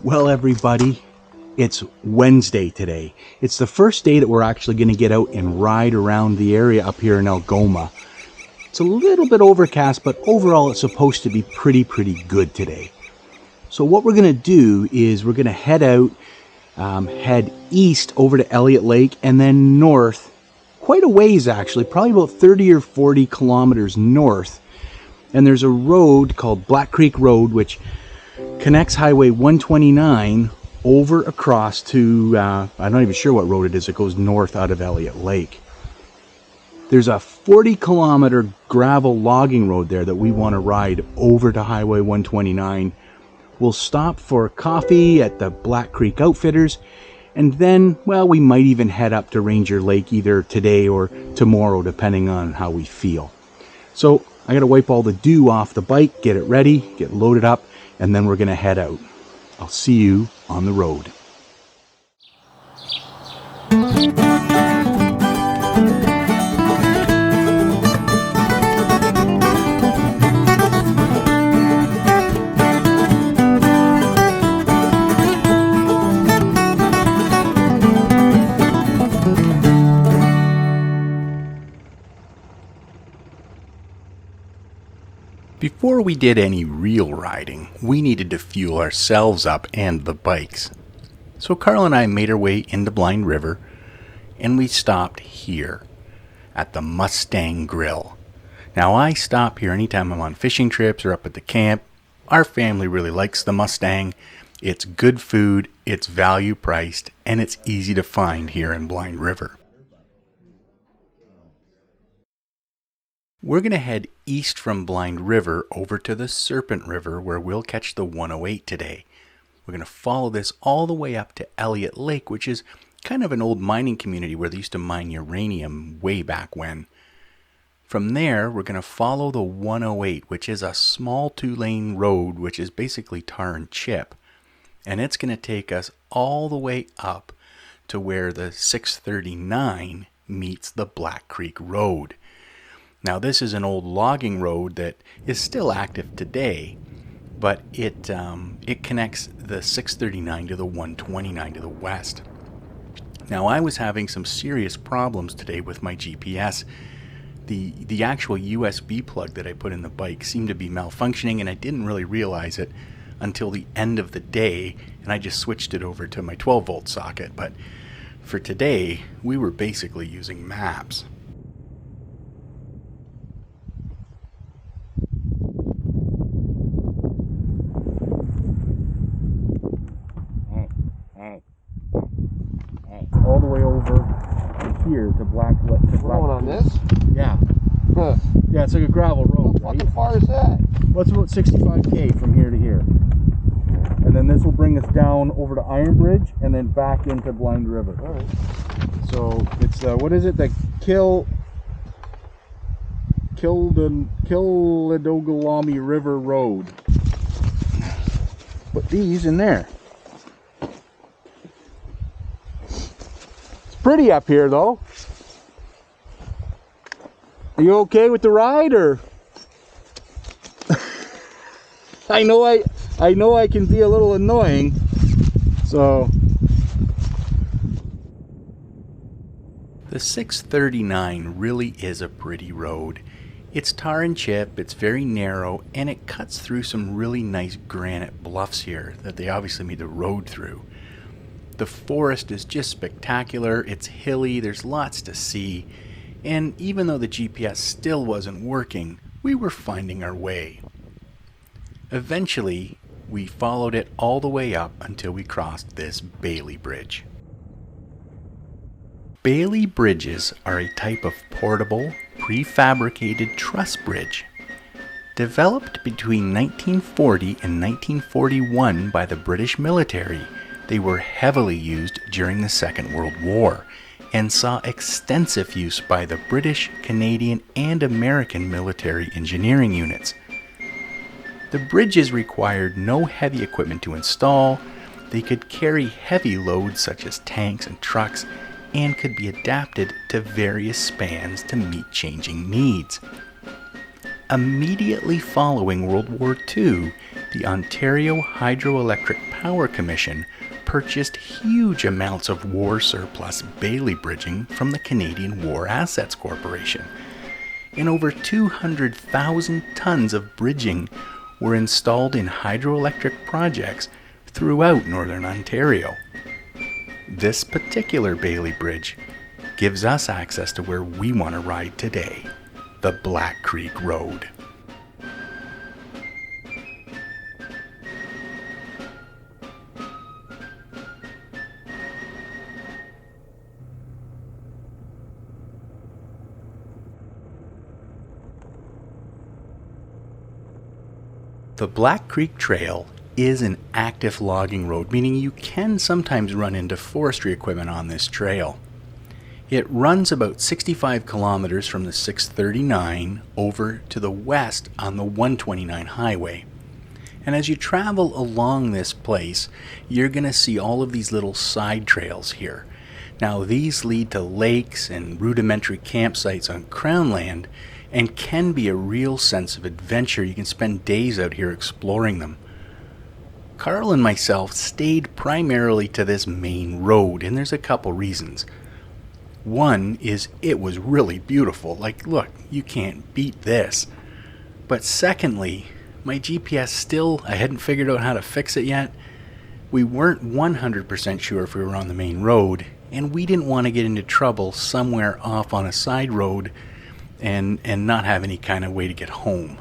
Well, everybody, it's Wednesday today. It's the first day that we're actually going to get out and ride around the area up here in Algoma. It's a little bit overcast, but overall it's supposed to be pretty good today. So what we're going to do is we're going to head out, head east over to Elliott Lake, and then north, quite a ways actually, probably about 30 or 40 kilometers north. And there's a road called Black Creek Road, which connects Highway 129 over across to, I'm not even sure what road it is. It goes north out of Elliott Lake. There's a 40-kilometer gravel logging road there that we want to ride over to Highway 129. We'll stop for coffee at the Black Creek Outfitters, and then, well, we might even head up to Ranger Lake either today or tomorrow, depending on how we feel. So I got to wipe all the dew off the bike, get it ready, get loaded up, and then we're going to head out. I'll see you on the road. Before we did any real riding, we needed to fuel ourselves up and the bikes. So Carl and I made our way into Blind River, and we stopped here at the Mustang Grill. Now I stop here anytime I'm on fishing trips or up at the camp. Our family really likes the Mustang. It's good food, it's value priced, and it's easy to find here in Blind River. We're going to head east from Blind River over to the Serpent River, where we'll catch the 108 today. We're going to follow this all the way up to Elliott Lake, which is kind of an old mining community where they used to mine uranium way back when. From there, we're going to follow the 108, which is a small 2-lane road, which is basically tar and chip. And it's going to take us all the way up to where the 639 meets the Black Creek Road. Now, this is an old logging road that is still active today, but it connects the 639 to the 129 to the west. Now, I was having some serious problems today with my GPS. The actual USB plug that I put in the bike seemed to be malfunctioning, and I didn't really realize it until the end of the day, and I just switched it over to my 12-volt socket. But for today, we were basically using maps. All the way over here to Black Lake. Going on this? Yeah. Huh. Yeah, it's like a gravel road. How fucking far is that? What's about 65K from here to here? And then this will bring us down over to Iron Bridge and then back into Blind River. All right. So it's what is it? The Killadogolami River Road. Put these in there. Pretty up here though. Are you okay with the ride, or? I know I can be a little annoying. So the 639 really is a pretty road. It's tar and chip, it's very narrow, and it cuts through some really nice granite bluffs here that they obviously made the road through. The forest is just spectacular. It's hilly, there's lots to see, and even though the GPS still wasn't working, we were finding our way. Eventually, we followed it all the way up until we crossed this Bailey Bridge. Bailey bridges are a type of portable, prefabricated truss bridge. Developed between 1940 and 1941 by the British military, they were heavily used during the Second World War and saw extensive use by the British, Canadian, and American military engineering units. The bridges required no heavy equipment to install. They could carry heavy loads such as tanks and trucks, and could be adapted to various spans to meet changing needs. Immediately following World War II, the Ontario Hydroelectric Power Commission purchased huge amounts of war surplus Bailey bridging from the Canadian War Assets Corporation, and over 200,000 tons of bridging were installed in hydroelectric projects throughout Northern Ontario. This particular Bailey Bridge gives us access to where we want to ride today, the Black Creek Road. The Black Creek Trail is an active logging road, meaning you can sometimes run into forestry equipment on this trail. It runs about 65 kilometers from the 639 over to the west on the 129 highway. And as you travel along this place, you're going to see all of these little side trails here. Now, these lead to lakes and rudimentary campsites on Crown land and can be a real sense of adventure. You can spend days out here exploring them. Carl and myself stayed primarily to this main road, and there's a couple reasons. One is it was really beautiful. Like, look, you can't beat this. But secondly, my GPS I hadn't figured out how to fix it yet. We weren't 100% sure if we were on the main road, and we didn't want to get into trouble somewhere off on a side road and not have any kind of way to get home.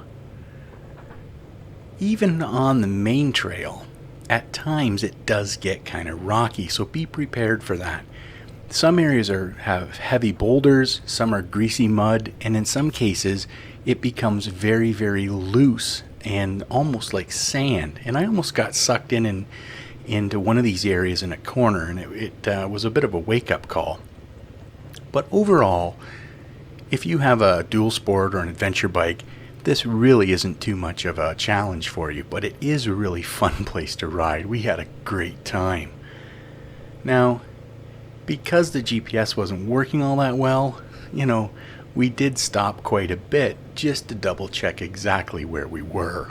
Even on the main trail, at times it does get kind of rocky, so be prepared for that. Some areas have heavy boulders, some are greasy mud, and in some cases it becomes very, very loose and almost like sand. And I almost got sucked into one of these areas in a corner, and it was a bit of a wake-up call. But overall, if you have a dual sport or an adventure bike, this really isn't too much of a challenge for you, but it is a really fun place to ride. We had a great time. Now, because the GPS wasn't working all that well, we did stop quite a bit just to double check exactly where we were.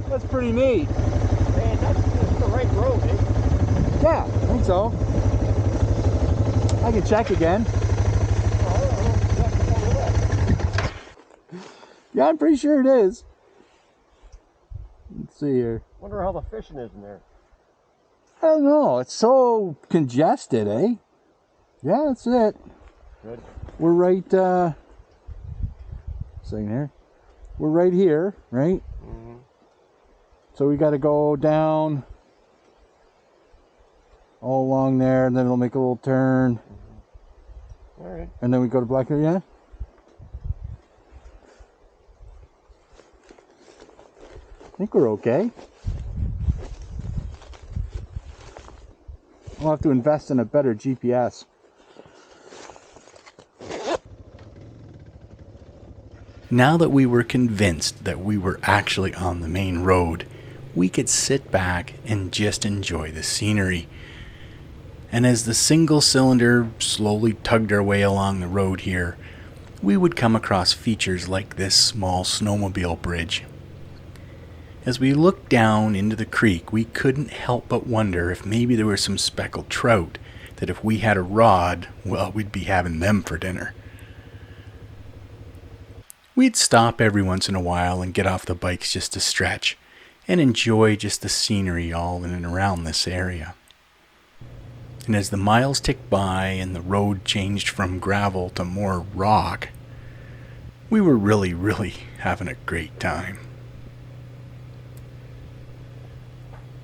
That's pretty neat. Man, that's the right road, eh? Yeah, I think so. I can check again. Yeah, I'm pretty sure it is. Let's see here. Wonder how the fishing is in there. I don't know. It's so congested, eh? Yeah, that's it. Good. We're right, second here. We're right here, right? Mm-hmm. So we got to go down all along there, and then it'll make a little turn. Mm-hmm. All right. And then we go to Black Creek, yeah? I think we're okay. We'll have to invest in a better GPS. Now that we were convinced that we were actually on the main road, we could sit back and just enjoy the scenery. And as the single cylinder slowly tugged our way along the road here, we would come across features like this small snowmobile bridge. As we looked down into the creek, we couldn't help but wonder if maybe there were some speckled trout that if we had a rod, well, we'd be having them for dinner. We'd stop every once in a while and get off the bikes just to stretch and enjoy just the scenery all in and around this area. And as the miles ticked by and the road changed from gravel to more rock, we were really, really having a great time.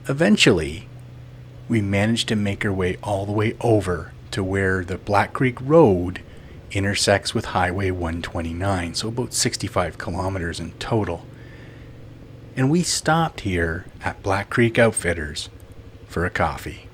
Eventually, we managed to make our way all the way over to where the Black Creek Road intersects with Highway 129, so about 65 kilometers in total. And we stopped here at Black Creek Outfitters for a coffee.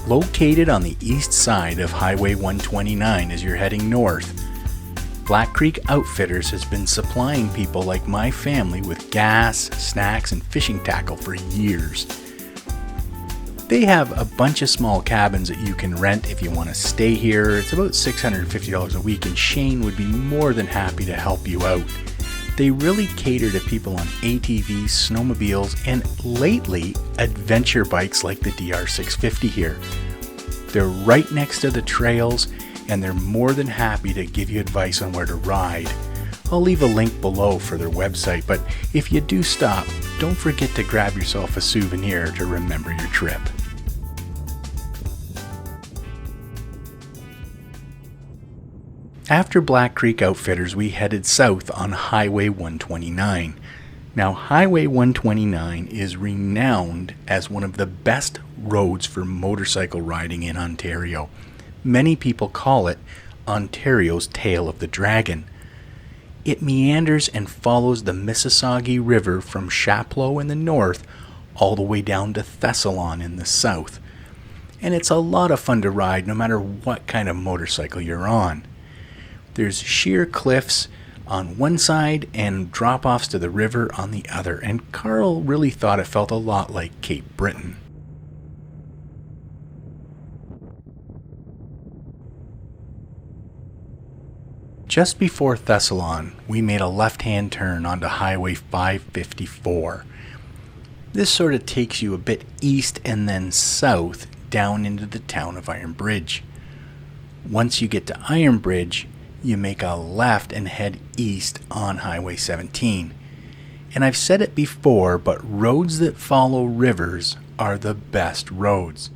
Located on the east side of Highway 129 as you're heading north, Black Creek Outfitters has been supplying people like my family with gas, snacks, and fishing tackle for years. They have a bunch of small cabins that you can rent if you want to stay here. It's about $650 a week, and Shane would be more than happy to help you out. They really cater to people on ATVs, snowmobiles, and lately, adventure bikes like the DR650 here. They're right next to the trails, and they're more than happy to give you advice on where to ride. I'll leave a link below for their website, but if you do stop, don't forget to grab yourself a souvenir to remember your trip. After Black Creek Outfitters, we headed south on Highway 129. Now, Highway 129 is renowned as one of the best roads for motorcycle riding in Ontario. Many people call it Ontario's Tail of the Dragon. It meanders and follows the Mississauga River from Chapleau in the north all the way down to Thessalon in the south. And it's a lot of fun to ride no matter what kind of motorcycle you're on. There's sheer cliffs on one side and drop-offs to the river on the other, and Carl really thought it felt a lot like Cape Breton. Just before Thessalon, we made a left-hand turn onto Highway 554. This sort of takes you a bit east and then south down into the town of Iron Bridge. Once you get to Iron Bridge, you make a left and head east on Highway 17. And I've said it before, but roads that follow rivers are the best roads.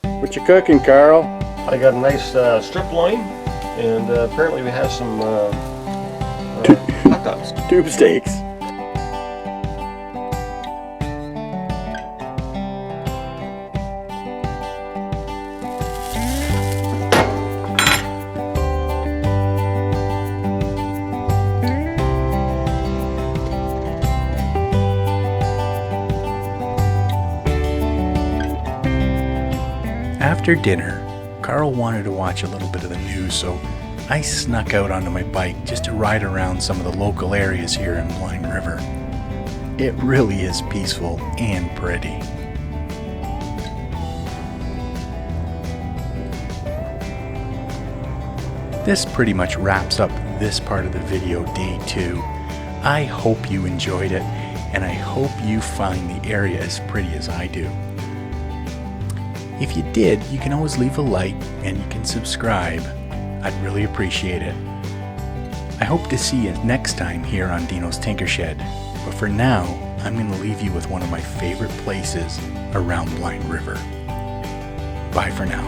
What you cooking, Carl? I got a nice strip loin, and apparently we have some hot dogs. Tube steaks. After dinner, Carl wanted to watch a little bit of the news, so I snuck out onto my bike just to ride around some of the local areas here in Blind River. It really is peaceful and pretty. This pretty much wraps up this part of the video, day 2. I hope you enjoyed it, and I hope you find the area as pretty as I do. If you did, you can always leave a like and you can subscribe. I'd really appreciate it. I hope to see you next time here on Dino's Tinker Shed, but for now, I'm going to leave you with one of my favorite places around Blind River. Bye for now.